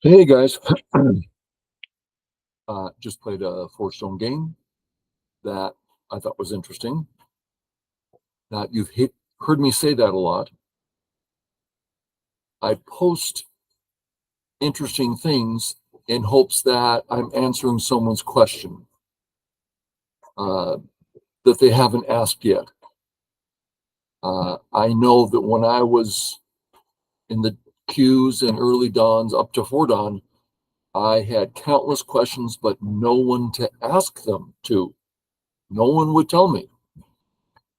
Hey guys, just played a four-stone game that I thought was interesting. Now heard me say that a lot. I post interesting things in hopes that I'm answering someone's question uh, that they haven't asked yet. I know that when I was in the queues and early dawns up to 4 dawn, I had countless questions, but no one to ask them to. No one would tell me.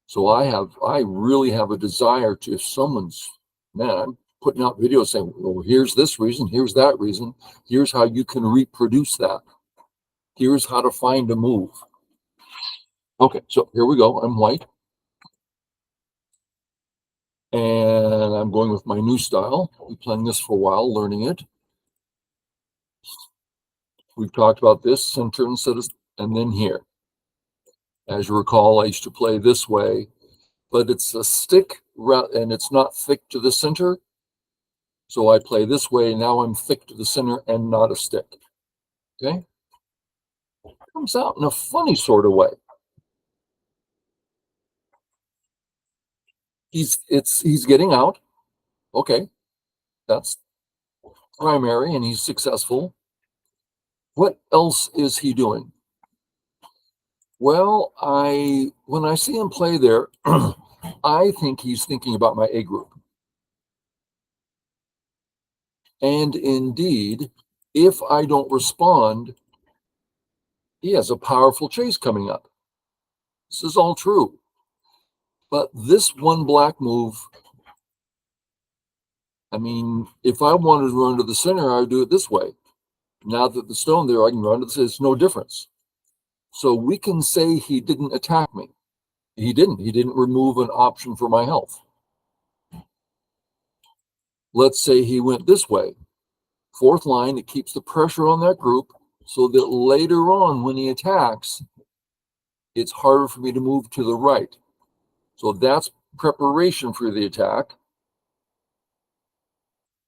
So I really have a desire to, if someone's, man, I'm putting out videos saying, well, here's this reason, here's that reason, here's how you can reproduce that. Here's how to find a move. Okay, so here we go. I'm white. And I'm going with my new style. I've been playing this for a while, learning it. We've talked about this, center instead of, and then here. As you recall, I used to play this way, but it's a stick and it's not thick to the center. So I play this way. Now I'm thick to the center and not a stick. Okay. Comes out in a funny sort of way. He's getting out. Okay. That's primary and he's successful. What else is he doing? Well, when I see him play there, I think he's thinking about my A group. And indeed, if I don't respond, he has a powerful chase coming up. This is all true. But this one black move, I mean, if I wanted to run to the center, I would do it this way. Now that the stone there, I can run to the center. It's no difference. So we can say he didn't attack me. He didn't. He didn't remove an option for my health. Let's say he went this way. Fourth line, it keeps the pressure on that group so that later on when he attacks, it's harder for me to move to the right. So that's preparation for the attack.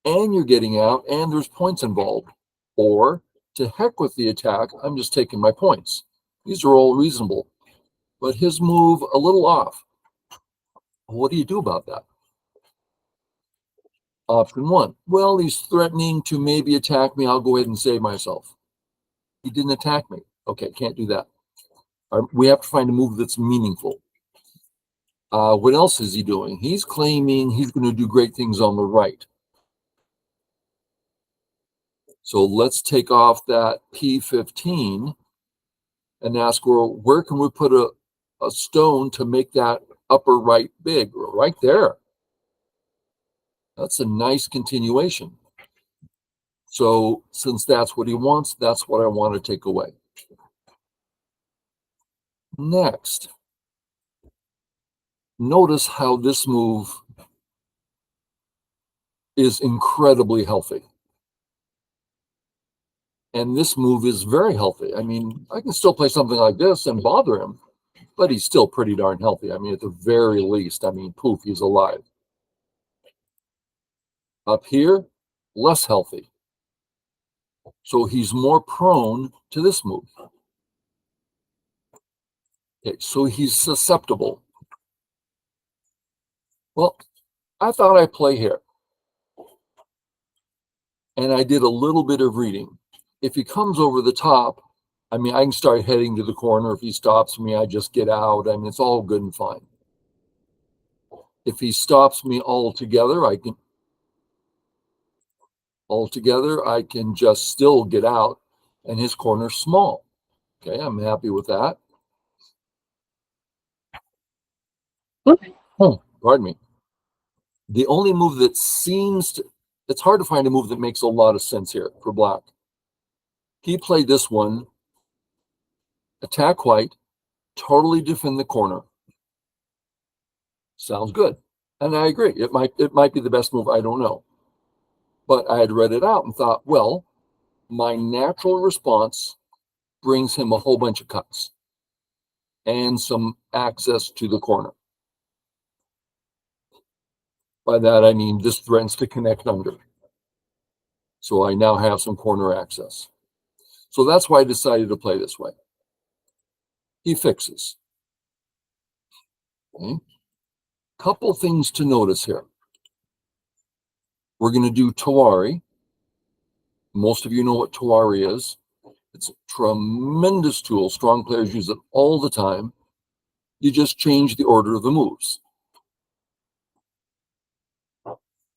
And you're getting out and there's points involved. Or to heck with the attack, I'm just taking my points. These are all reasonable. But his move, a little off. What do you do about that? Option one, well, he's threatening to maybe attack me. I'll go ahead and save myself. He didn't attack me. Okay, can't do that. We have to find a move that's meaningful. What else is he doing? He's claiming he's going to do great things on the right. So let's take off that P15 and ask, well, where can we put a stone to make that upper right big? Right there. That's a nice continuation. So since that's what he wants, that's what I want to take away. Next, notice how this move is incredibly healthy. And this move is very healthy. I mean, I can still play something like this and bother him, but he's still pretty darn healthy. I mean, at the very least, I mean, poof, he's alive. Up here, less healthy. So he's more prone to this move. Okay, so he's susceptible. Well, I thought I'd play here. And I did a little bit of reading. If he comes over the top, I mean, I can start heading to the corner. If he stops me, I just get out. I mean, it's all good and fine. If he stops me altogether, I can just still get out, and his corner's small. Okay, I'm happy with that. Oh, pardon me. The only move that it's hard to find a move that makes a lot of sense here for black. He played this one, attack white, totally defend the corner. Sounds good. And I agree. It might be the best move. I don't know. But I had read it out and thought, well, my natural response brings him a whole bunch of cuts and some access to the corner. By that, I mean this threatens to connect under. So I now have some corner access. So that's why I decided to play this way. He fixes. Okay. Couple things to notice here. We're going to do Tawari. Most of you know what Tawari is. It's a tremendous tool. Strong players use it all the time. You just change the order of the moves.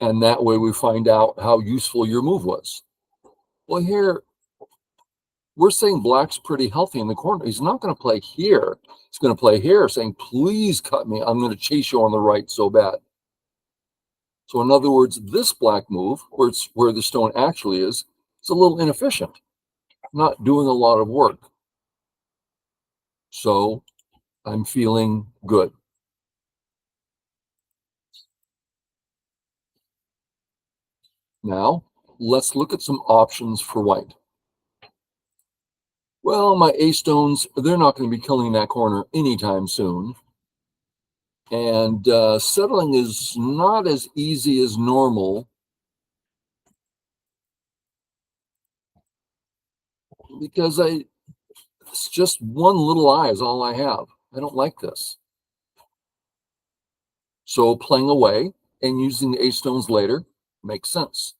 And that way we find out how useful your move was. Well, here, we're saying black's pretty healthy in the corner. He's not going to play here. He's going to play here, saying, please cut me. I'm going to chase you on the right so bad. So in other words, this black move, where the stone actually is, it's a little inefficient, not doing a lot of work. So I'm feeling good. Now, let's look at some options for white. Well, my A-stones, they're not going to be killing that corner anytime soon. And settling is not as easy as normal because it's just one little eye is all I have. I don't like this. So playing away and using the A-stones later makes sense.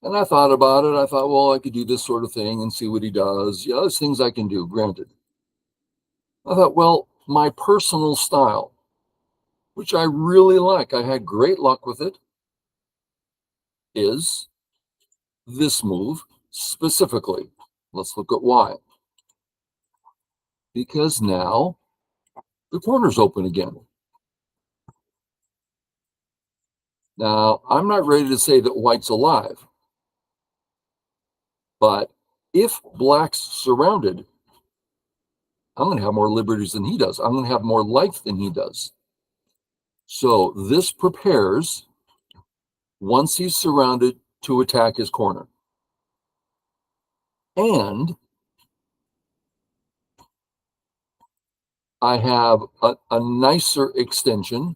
And I thought about it. I thought, well, I could do this sort of thing and see what he does. Yeah, there's things I can do, granted. I thought, well, my personal style, which I really like, I had great luck with it, is this move specifically. Let's look at why. Because now the corner's open again. Now, I'm not ready to say that white's alive, but if black's surrounded, I'm going to have more liberties than he does. I'm going to have more life than he does. So this prepares, once he's surrounded, to attack his corner. And I have a nicer extension.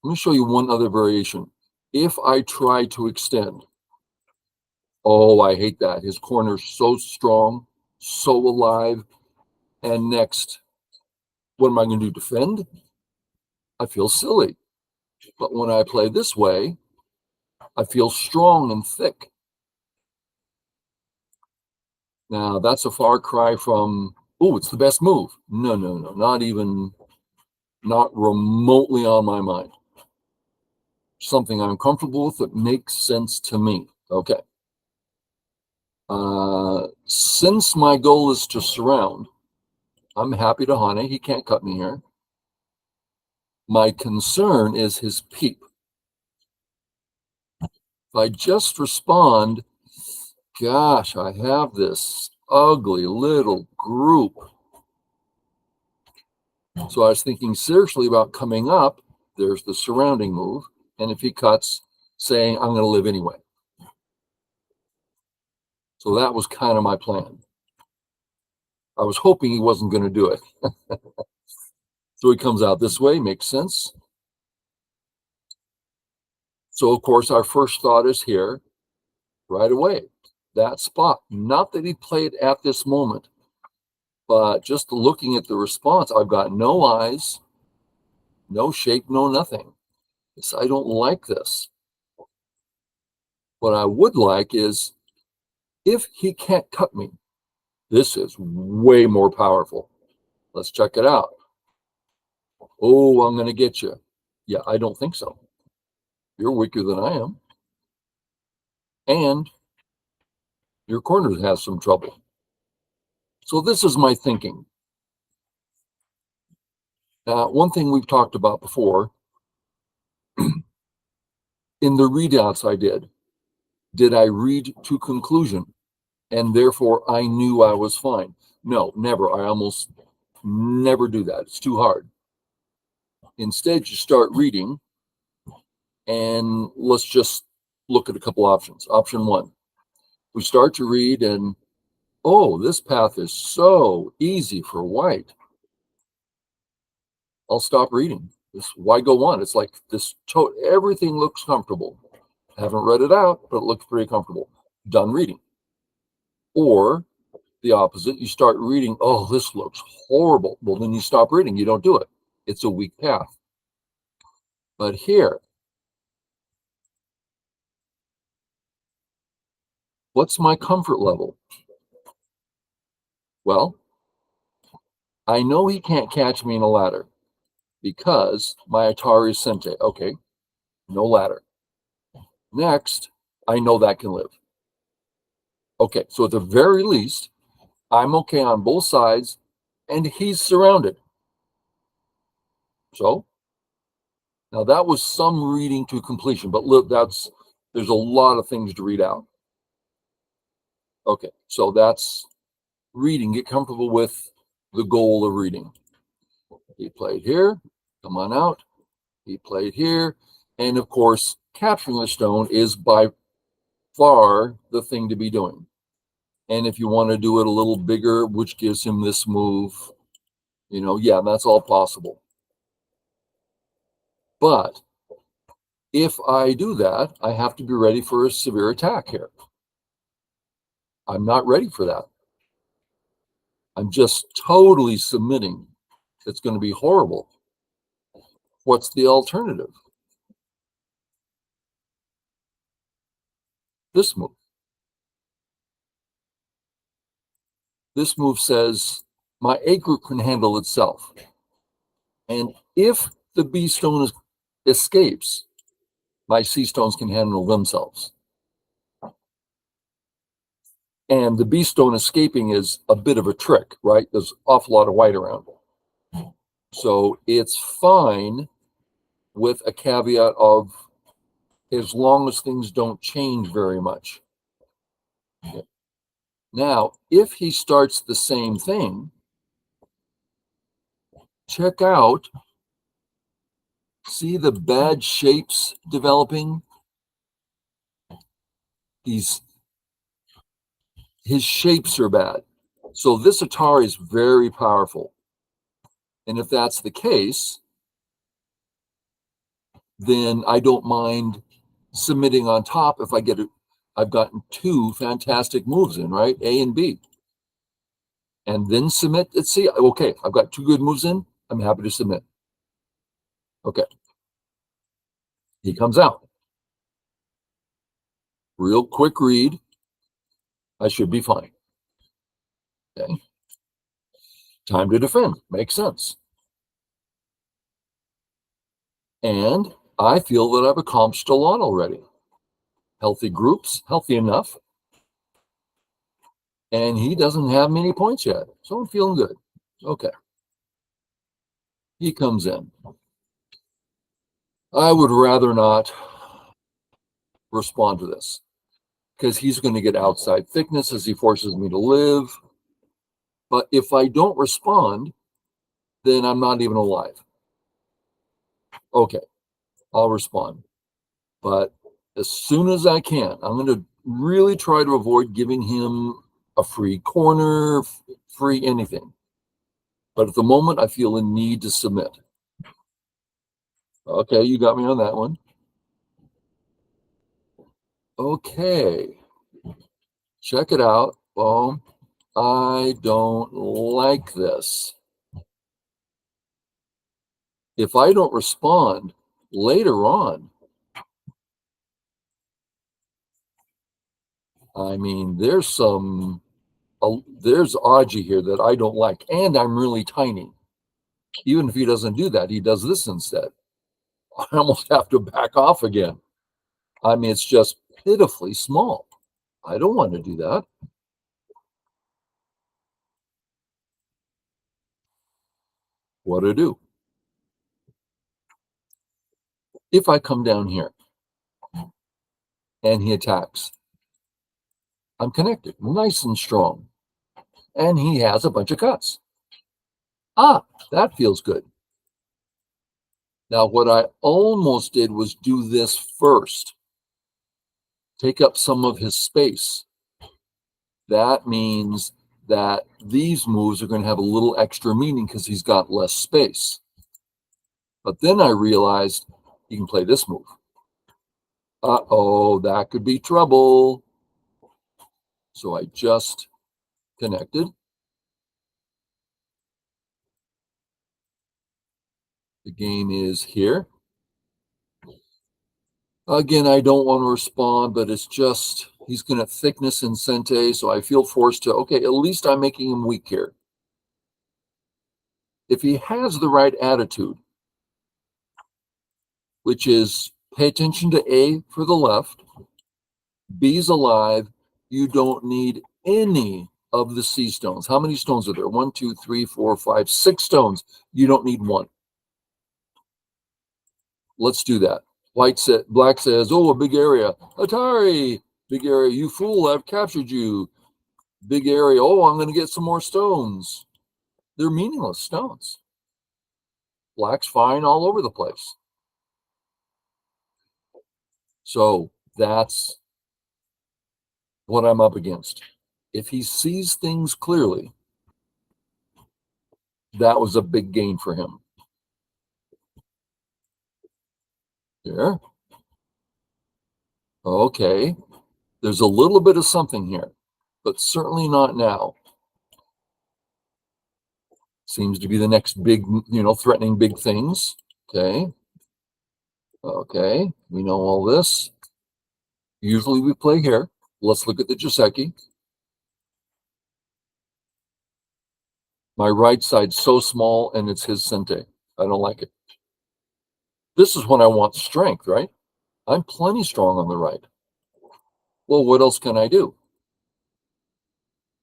Let me show you one other variation. If I try to extend, oh, I hate that. His corner's so strong, so alive. And next, what am I going to do? Defend? I feel silly. But when I play this way, I feel strong and thick. Now, that's a far cry from, oh, it's the best move. No, not remotely on my mind. Something I'm comfortable with that makes sense to me. Okay. Since my goal is to surround, I'm happy to Hane. He can't cut me here. My concern is his peep. If I just respond, gosh, I have this ugly little group. So I was thinking seriously about coming up. There's the surrounding move. And if he cuts, saying, I'm going to live anyway. So that was kind of my plan. I was hoping he wasn't going to do it. So he comes out this way, makes sense. So, of course, our first thought is here right away, that spot. Not that he played at this moment, but just looking at the response, I've got no eyes, no shape, no nothing. I don't like this. What I would like is, if he can't cut me, this is way more powerful. Let's check it out. Oh, I'm going to get you. Yeah, I don't think so. You're weaker than I am. And your corner has some trouble. So this is my thinking. One thing we've talked about before, in the readouts I did I read to conclusion? And therefore I knew I was fine? No, never. I almost never do that. It's too hard. Instead, you start reading, and let's just look at a couple options. Option one, we start to read and, oh, this path is so easy for white. I'll stop reading. Why go on? It's like this, everything looks comfortable. Haven't read it out, but it looks pretty comfortable. Done reading. Or the opposite, you start reading, oh, this looks horrible. Well, then you stop reading. You don't do it. It's a weak path. But here, what's my comfort level? Well, I know he can't catch me in a ladder because my Atari is Sente. Okay, no ladder. Next, I know that can live. Okay, so at the very least, I'm okay on both sides and he's surrounded. So now that was some reading to completion, but look, there's a lot of things to read out. Okay, so that's reading. Get comfortable with the goal of reading. He played here. Come on out. He played here. And of course, capturing the stone is by far the thing to be doing. And if you want to do it a little bigger, which gives him this move, yeah, that's all possible. But if I do that, I have to be ready for a severe attack here. I'm not ready for that. I'm just totally submitting. It's going to be horrible. What's the alternative? This move. This move says my A group can handle itself. And if the B stone escapes, my C stones can handle themselves. And the B stone escaping is a bit of a trick, right? There's an awful lot of white around. So it's fine with a caveat of as long as things don't change very much. Okay. Now, if he starts the same thing, check out, see the bad shapes developing? His shapes are bad. So this Atari is very powerful. And if that's the case, then I don't mind submitting on top if I get it. I've gotten two fantastic moves in, right? A and B. And then submit. Let's see. Okay, I've got two good moves in. I'm happy to submit. Okay. He comes out. Real quick read. I should be fine. Okay. Time to defend. Makes sense. And I feel that I've accomplished a lot already. Healthy groups, healthy enough. And he doesn't have many points yet. So I'm feeling good. Okay. He comes in. I would rather not respond to this because he's going to get outside thickness as he forces me to live. But if I don't respond, then I'm not even alive. Okay, I'll respond. But as soon as I can, I'm going to really try to avoid giving him a free corner, free anything. But at the moment, I feel a need to submit. Okay, you got me on that one. Okay, check it out. Boom. I don't like this. If I don't respond later on, I mean, there's Aji here that I don't like, and I'm really tiny. Even if he doesn't do that, he does this instead. I almost have to back off again. I mean, it's just pitifully small. I don't want to do that. What do I do? If I come down here and he attacks, I'm connected, nice and strong. And he has a bunch of cuts. Ah, that feels good. Now, what I almost did was do this first. Take up some of his space. That means that these moves are going to have a little extra meaning because he's got less space. But then I realized he can play this move. Uh-oh, that could be trouble. So I just connected. The game is here. Again, I don't want to respond, but it's just he's going to thickness in Sente, so I feel forced to, okay, at least I'm making him weak here. If he has the right attitude, which is pay attention to A for the left, B's alive, you don't need any of the C stones. How many stones are there? 1, 2, 3, 4, 5, 6 stones. You don't need one. Let's do that. Black says, oh, a big area. Atari, big area. You fool, I've captured you. Big area. Oh, I'm going to get some more stones. They're meaningless stones. Black's fine all over the place. So that's what I'm up against. If he sees things clearly, that was a big gain for him. There. Okay. There's a little bit of something here, but certainly not now. Seems to be the next big, threatening big things. Okay. Okay. We know all this. Usually we play here. Let's look at the Joseki. My right side's so small and it's his Sente. I don't like it. This is when I want strength, right? I'm plenty strong on the right. Well, what else can I do?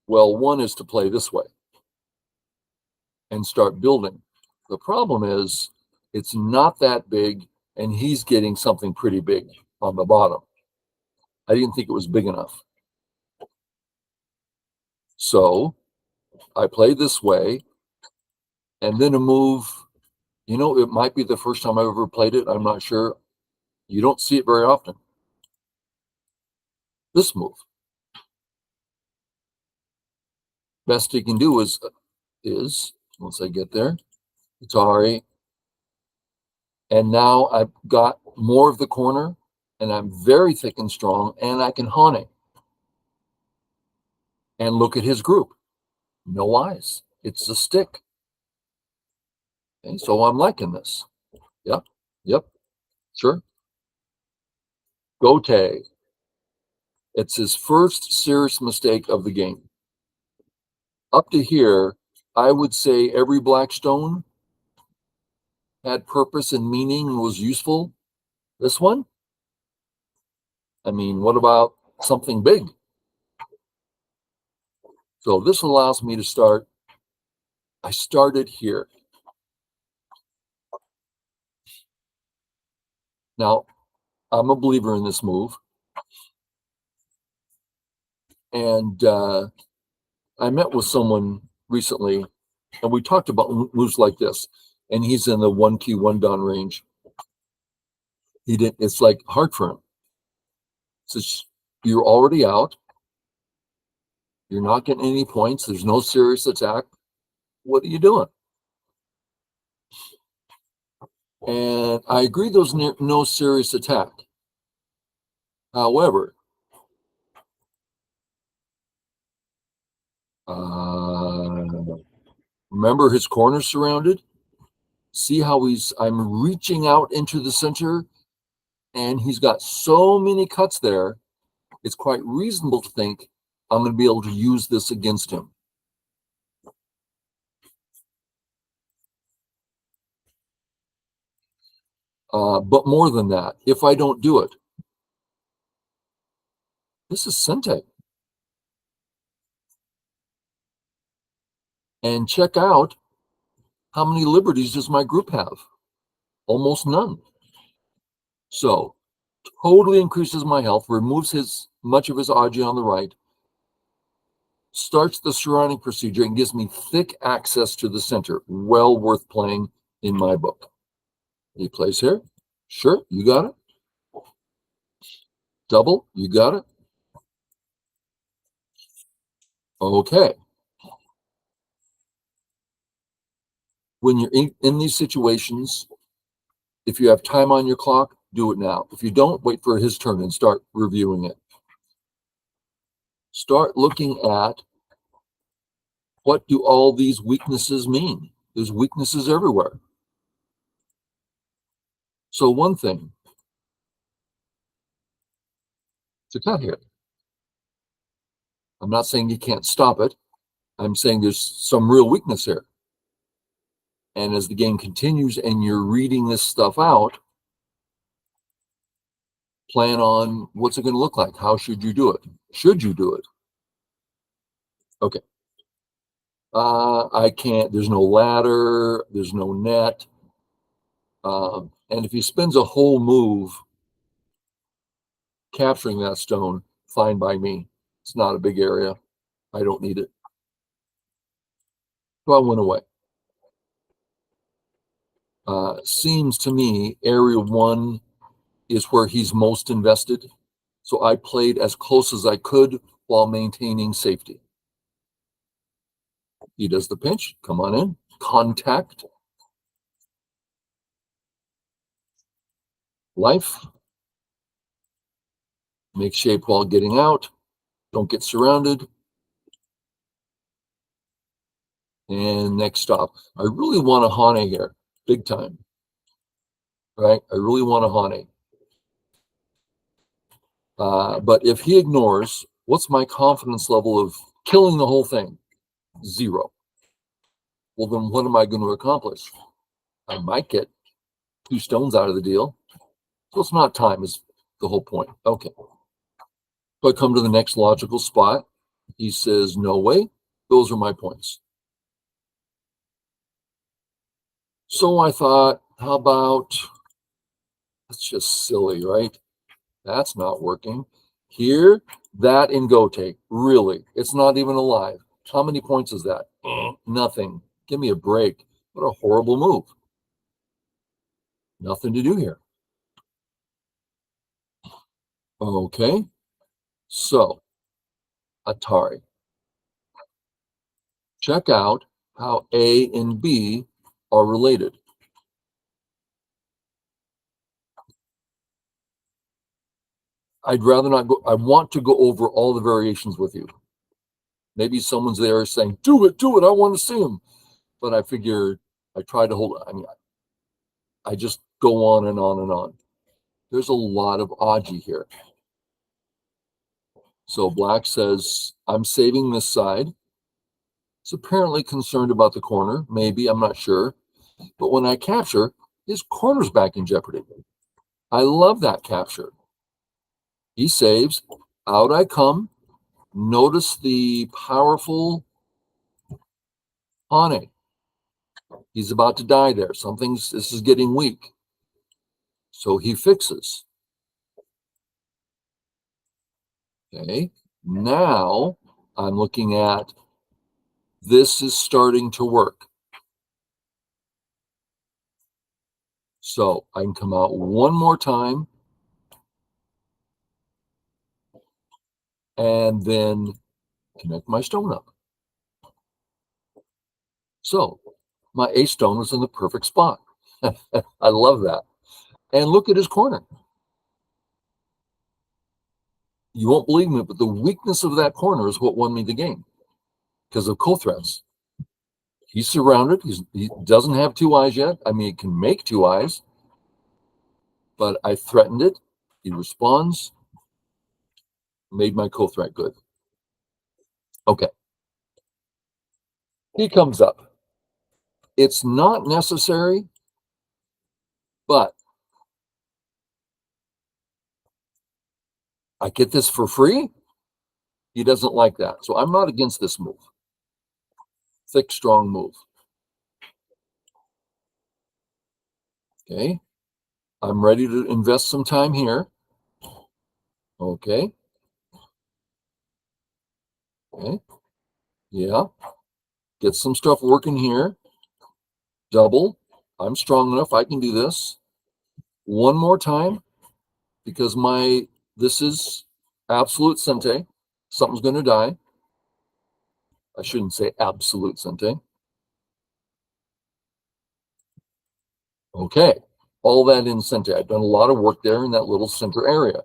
Well, one is to play this way and start building. The problem is it's not that big and he's getting something pretty big on the bottom. I didn't think it was big enough. So I played this way and then a move, it might be the first time I've ever played it. I'm not sure. You don't see it very often. This move. Best he can do is once I get there, Atari. And now I've got more of the corner and I'm very thick and strong and I can hane. And look at his group. No eyes. It's a stick. Okay, so I'm liking this. Yep. Yep. Sure. Gote. It's his first serious mistake of the game. Up to here, I would say every black stone had purpose and meaning and was useful. This one? I mean, what about something big? So this allows me to start. I started here. Now, I'm a believer in this move. And I met with someone recently, and we talked about moves like this. And he's in the 1Q, 1 down range. It's like hard for him. Says, you're already out. You're not getting any points. There's no serious attack. What are you doing? And I agree there's no serious attack. However, remember his corner surrounded? See how I'm reaching out into the center and he's got so many cuts there. It's quite reasonable to think I'm going to be able to use this against him. But more than that, if I don't do it, this is Sente. And check out how many liberties does my group have? Almost none. So totally increases my health, removes much of his Aji on the right, starts the surrounding procedure, and gives me thick access to the center. Well worth playing in my book. He plays here. Sure, you got it. Double, you got it. Okay. When you're in these situations, if you have time on your clock, do it now. If you don't, wait for his turn and start reviewing it. Start looking at what do all these weaknesses mean? There's weaknesses everywhere. So one thing to cut here. I'm not saying you can't stop it. I'm saying there's some real weakness here. And as the game continues and you're reading this stuff out, plan on what's it going to look like? How should you do it? Should you do it? Okay. I can't, there's no ladder, there's no net. And if he spends a whole move capturing that stone, fine by me. It's not a big area. I don't need it. So I went away. Seems to me area 1 is where he's most invested. So I played as close as I could while maintaining safety. He does the pinch. Come on in. Contact. Life. Make shape while getting out. Don't get surrounded. And next stop. I really want a Hane here. Big time. Right? I really want a Hane. But if he ignores, what's my confidence level of killing the whole thing? 0. Well, then what am I going to accomplish? I might get 2 stones out of the deal. So it's not time is the whole point. Okay. So I come to the next logical spot. He says, no way. Those are my points. So I thought, how about, that's just silly, right? That's not working. Here, that in Gote, really, it's not even alive. How many points is that? Nothing. Give me a break. What a horrible move. Nothing to do here. Okay. So, Atari. Check out how A and B are related. I'd rather not go. I want to go over all the variations with you. Maybe someone's there saying, do it, I want to see them. But I figure I try to hold, I mean, I just go on and on and on. There's a lot of Aji here. So Black says, I'm saving this side. He's apparently concerned about the corner. Maybe, I'm not sure. But when I capture, his corner's back in jeopardy. I love that capture. He saves. Out I come. Notice the powerful Hane. He's about to die there. This is getting weak. So he fixes. Okay. Now I'm looking at this is starting to work. So I can come out one more time and then connect my stone up. So my ace stone is in the perfect spot. I love that. And look at his corner. You won't believe me, but the weakness of that corner is what won me the game because of co-threats. He's surrounded. He doesn't have 2 eyes yet. I mean, he can make 2 eyes, but I threatened it. He responds, made my co-threat good. Okay. He comes up. It's not necessary, but I get this for free. He doesn't like that. So I'm not against this move. Thick, strong move. Okay. I'm ready to invest some time here. Okay. Okay. Yeah. Get some stuff working here. Double. I'm strong enough. I can do this. One more time because this is absolute sente. Something's going to die. I shouldn't say absolute sente. Okay. All that in center. I've done a lot of work there in that little center area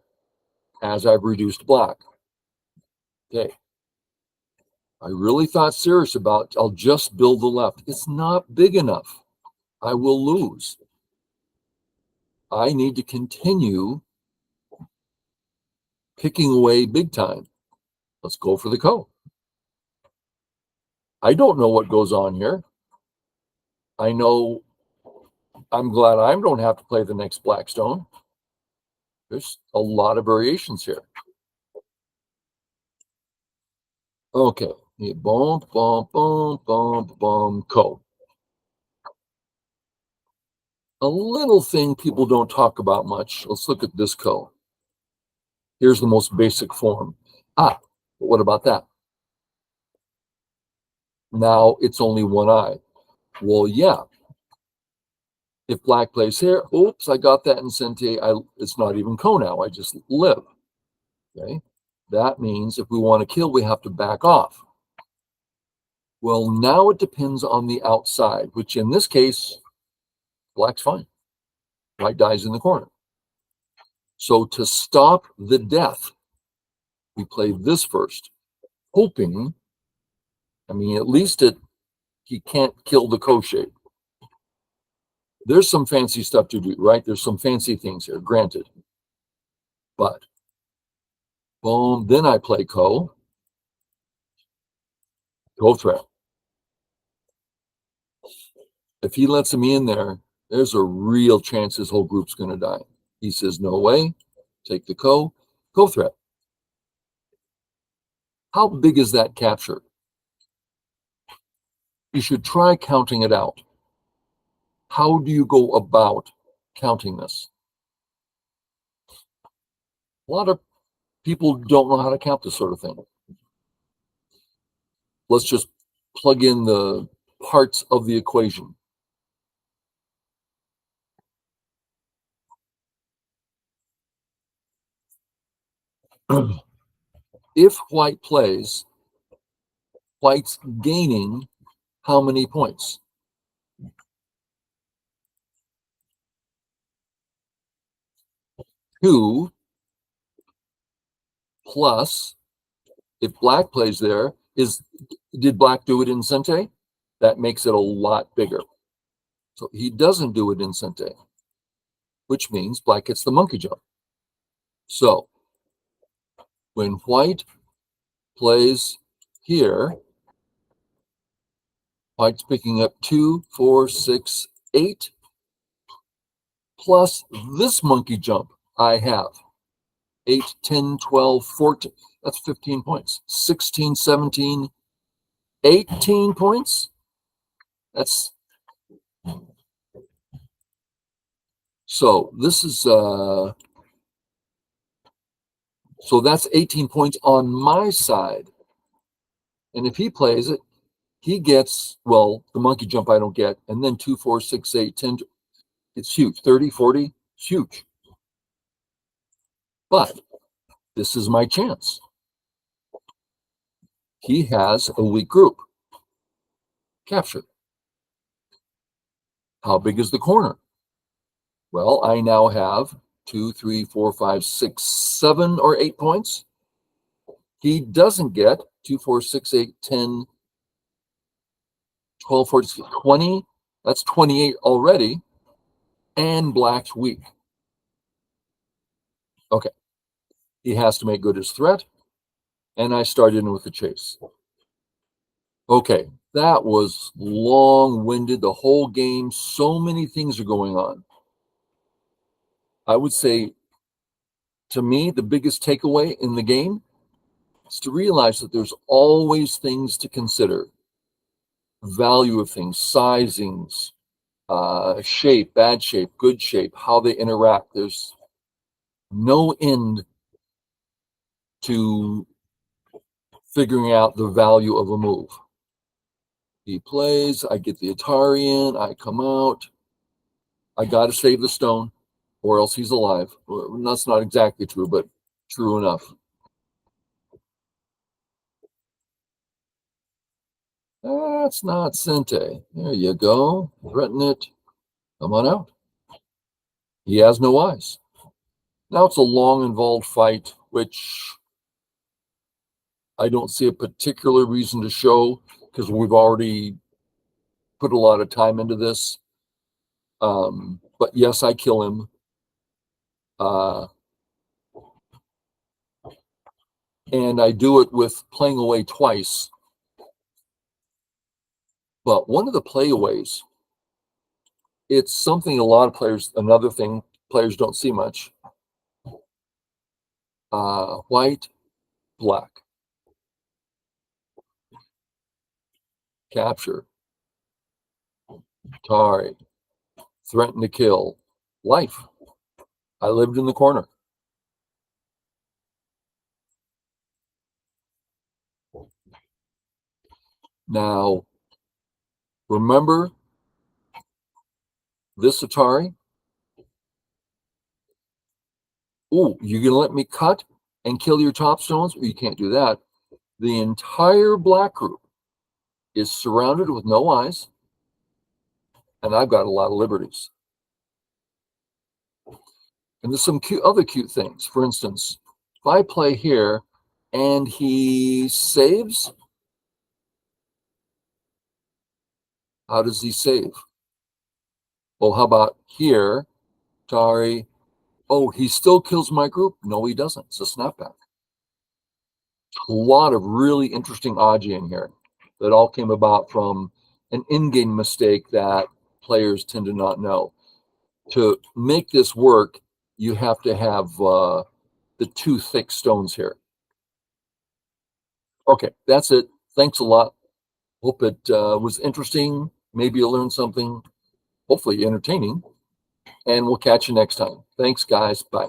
as I've reduced black. Okay. I really thought serious about, I'll just build the left. It's not big enough. I will lose. I need to continue picking away big time. Let's go for the ko. I don't know what goes on here. I know I'm glad I don't have to play the next black stone. There's a lot of variations here. Okay. Boom, boom, boom, boom, boom, ko. A little thing people don't talk about much. Let's look at this ko. Here's the most basic form. But what about that? Now it's only one eye. Well, yeah. If black plays here, oops, I got that in Sente. It's not even ko now. I just live. Okay. That means if we want to kill, we have to back off. Well, now it depends on the outside, which in this case, black's fine. White dies in the corner. So to stop the death, we play this first, hoping, at least he can't kill the ko shape. There's some fancy stuff to do, right? There's some fancy things here, granted. But, boom, then I play ko threat. If he lets me in there, there's a real chance his whole group's going to die. He says, no way, take the ko threat. How big is that capture? You should try counting it out. How do you go about counting this? A lot of people don't know how to count this sort of thing. Let's just plug in the parts of the equation. If white plays, white's gaining how many points? Two plus, if black plays there, did black do it in Sente? That makes it a lot bigger. So he doesn't do it in Sente, which means black gets the monkey jump. So when white plays here, white's picking up 2, 4, 6, 8, plus this monkey jump I have. 8, 10, 12, 14. That's 15 points. 16, 17, 18 points. So this is so that's 18 points on my side. And if he plays it, he gets, well, the monkey jump I don't get, and then 2, 4, 6, 8, 10. It's huge. 30, 40, it's huge. But this is my chance. He has a weak group. Capture. How big is the corner? Well, I now have 2, 3, 4, 5, 6, 7 or 8 points. He doesn't get 2, 4, 6, 8, 10, 12, 14, 20. That's 28 already. And black's weak. Okay. He has to make good his threat. And I started in with the chase. Okay. That was long-winded. The whole game, so many things are going on. I would say, to me, the biggest takeaway in the game is to realize that there's always things to consider. Value of things, sizings, shape, bad shape, good shape, how they interact. There's no end to figuring out the value of a move. He plays, I get the Atari in, I come out. I got to save the stone or else he's alive. Well, that's not exactly true, but true enough. That's not Sente. There you go. Threaten it. Come on out. He has no eyes. Now it's a long, involved fight, which I don't see a particular reason to show because we've already put a lot of time into this. But yes, I kill him. Uh, and I do it with playing away twice. But one of the playaways, it's something a lot of players, another thing players don't see much. White, black, capture, Tari, threaten to kill, life. I lived in the corner. Now, remember this Atari? Oh, you gonna let me cut and kill your top stones? Well, you can't do that. The entire black group is surrounded with no eyes, and I've got a lot of liberties. And there's some other cute things. For instance, if I play here and he saves, how does he save? Well, how about here, Tari? Oh, he still kills my group? No, he doesn't. It's a snapback. A lot of really interesting Aji in here that all came about from an in-game mistake that players tend to not know. To make this work, you have to have the two thick stones here. Okay, that's it. Thanks a lot. Hope it was interesting. Maybe you learned something, hopefully entertaining. And we'll catch you next time. Thanks, guys. Bye.